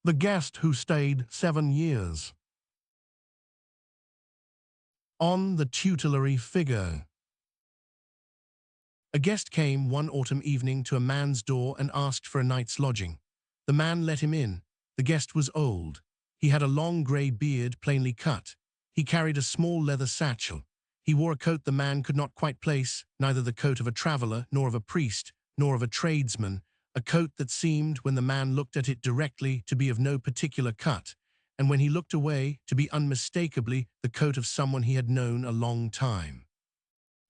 The guest who stayed 7 years. On the tutelary figure. A guest came one autumn evening to a man's door and asked for a night's lodging. The man let him in. The guest was old. He had a long grey beard, plainly cut. He carried a small leather satchel. He wore a coat the man could not quite place, neither the coat of a traveller, nor of a priest, nor of a tradesman, a coat that seemed, when the man looked at it directly, to be of no particular cut, and when he looked away, to be unmistakably the coat of someone he had known a long time.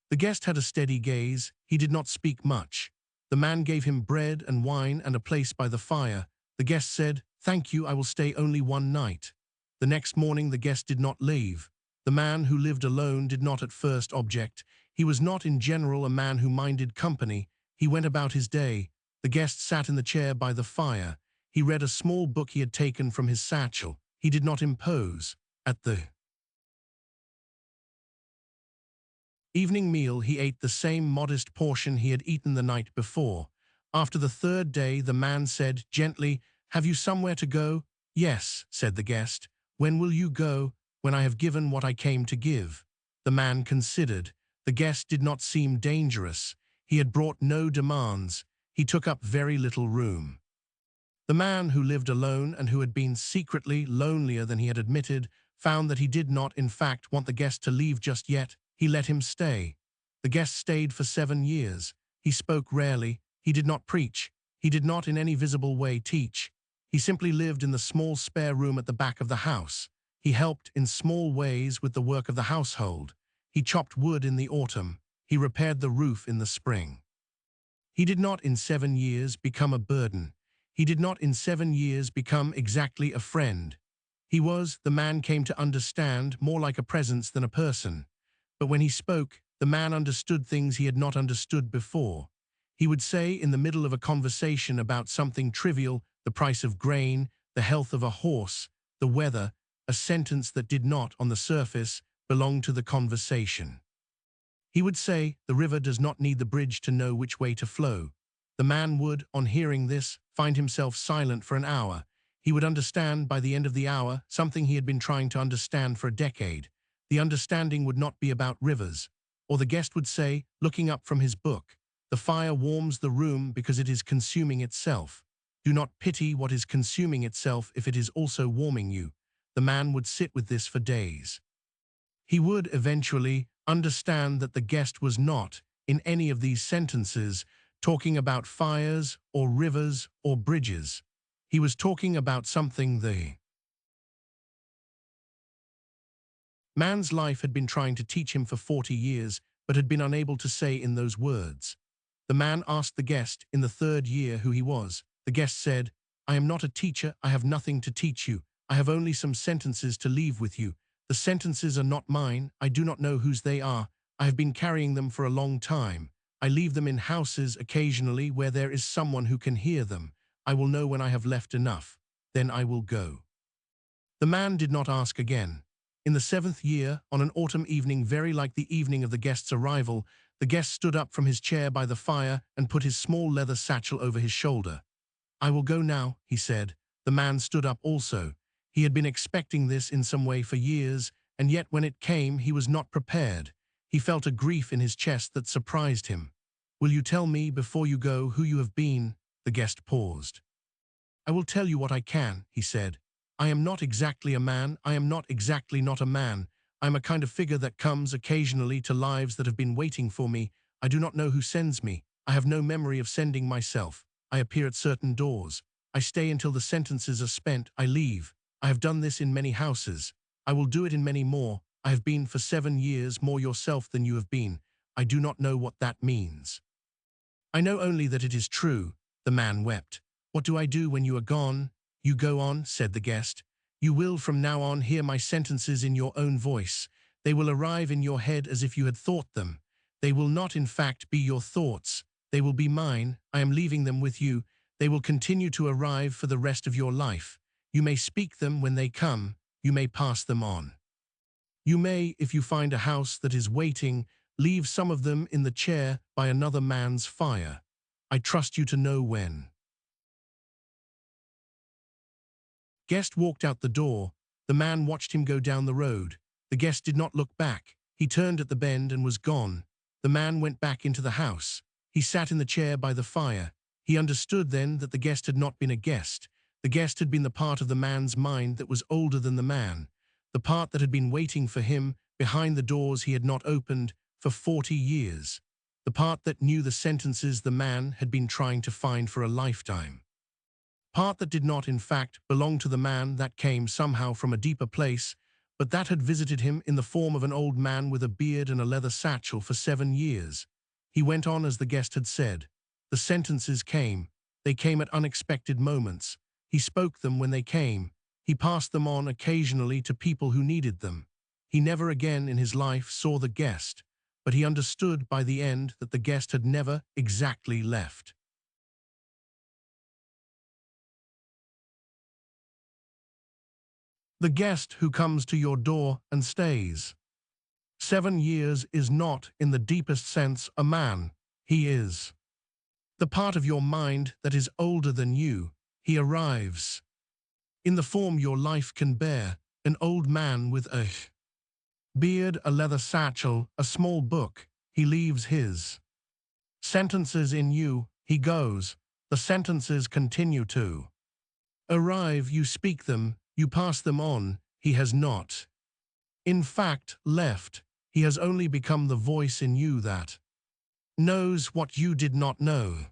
The guest had a steady gaze. He did not speak much. The man gave him bread and wine and a place by the fire. The guest said, "Thank you, I will stay only one night." The next morning the guest did not leave. The man who lived alone did not at first object. He was not in general a man who minded company. He went about his day. The guest sat in the chair by the fire. He read a small book he had taken from his satchel. He did not impose. At the evening meal he ate the same modest portion he had eaten the night before. After the third day the man said gently, "Have you somewhere to go?" "Yes," said the guest. "When will you go?" "When I have given what I came to give." The man considered. The guest did not seem dangerous. He had brought no demands. He took up very little room. The man who lived alone and who had been secretly lonelier than he had admitted found that he did not, in fact, want the guest to leave just yet. He let him stay. The guest stayed for 7 years. He spoke rarely. He did not preach. He did not in any visible way teach. He simply lived in the small spare room at the back of the house. He helped in small ways with the work of the household. He chopped wood in the autumn. He repaired the roof in the spring. He did not in 7 years become a burden. He did not in 7 years become exactly a friend. He was, the man came to understand, more like a presence than a person. But when he spoke, the man understood things he had not understood before. He would say in the middle of a conversation about something trivial, the price of grain, the health of a horse, the weather, a sentence that did not, on the surface, belong to the conversation. He would say, "The river does not need the bridge to know which way to flow." The man would, on hearing this, find himself silent for an hour. He would understand, by the end of the hour, something he had been trying to understand for a decade. The understanding would not be about rivers. Or the guest would say, looking up from his book, "The fire warms the room because it is consuming itself. Do not pity what is consuming itself if it is also warming you." The man would sit with this for days. He would, eventually, understand that the guest was not, in any of these sentences, talking about fires or rivers or bridges. He was talking about something the man's life had been trying to teach him for 40 years, but had been unable to say in those words. The man asked the guest in the 3rd year who he was. The guest said, "I am not a teacher. I have nothing to teach you. I have only some sentences to leave with you. The sentences are not mine. I do not know whose they are. I have been carrying them for a long time. I leave them in houses occasionally where there is someone who can hear them. I will know when I have left enough. Then I will go." The man did not ask again. In the 7th year, on an autumn evening very like the evening of the guest's arrival, the guest stood up from his chair by the fire and put his small leather satchel over his shoulder. "I will go now," he said. The man stood up also. He had been expecting this in some way for years, and yet when it came he was not prepared. He felt a grief in his chest that surprised him. "Will you tell me, before you go, who you have been?" The guest paused. "I will tell you what I can," he said. "I am not exactly a man. I am not exactly not a man. I am a kind of figure that comes occasionally to lives that have been waiting for me. I do not know who sends me. I have no memory of sending myself. I appear at certain doors. I stay until the sentences are spent. I leave. I have done this in many houses. I will do it in many more. I have been for 7 years more yourself than you have been. I do not know what that means. I know only that it is true." The man wept. "What do I do when you are gone?" "You go on," said the guest. "You will from now on hear my sentences in your own voice. They will arrive in your head as if you had thought them. They will not in fact be your thoughts. They will be mine. I am leaving them with you. They will continue to arrive for the rest of your life. You may speak them when they come. You may pass them on. You may, if you find a house that is waiting, leave some of them in the chair by another man's fire. I trust you to know when." Guest walked out the door. The man watched him go down the road. The guest did not look back. He turned at the bend and was gone. The man went back into the house. He sat in the chair by the fire. He understood then that the guest had not been a guest. The guest had been the part of the man's mind that was older than the man, the part that had been waiting for him behind the doors he had not opened for 40 years, the part that knew the sentences the man had been trying to find for a lifetime. Part that did not, in fact, belong to the man, that came somehow from a deeper place, but that had visited him in the form of an old man with a beard and a leather satchel for 7 years. He went on as the guest had said. The sentences came. They came at unexpected moments. He spoke them when they came. He passed them on occasionally to people who needed them. He never again in his life saw the guest, but he understood by the end that the guest had never exactly left. The guest who comes to your door and stays. 7 years is not, in the deepest sense, a man. He is the part of your mind that is older than you. He arrives in the form your life can bear, an old man with a beard, a leather satchel, a small book. He leaves his sentences in you. He goes. The sentences continue to arrive. You speak them. You pass them on. He has not, in fact, left. He has only become the voice in you that knows what you did not know.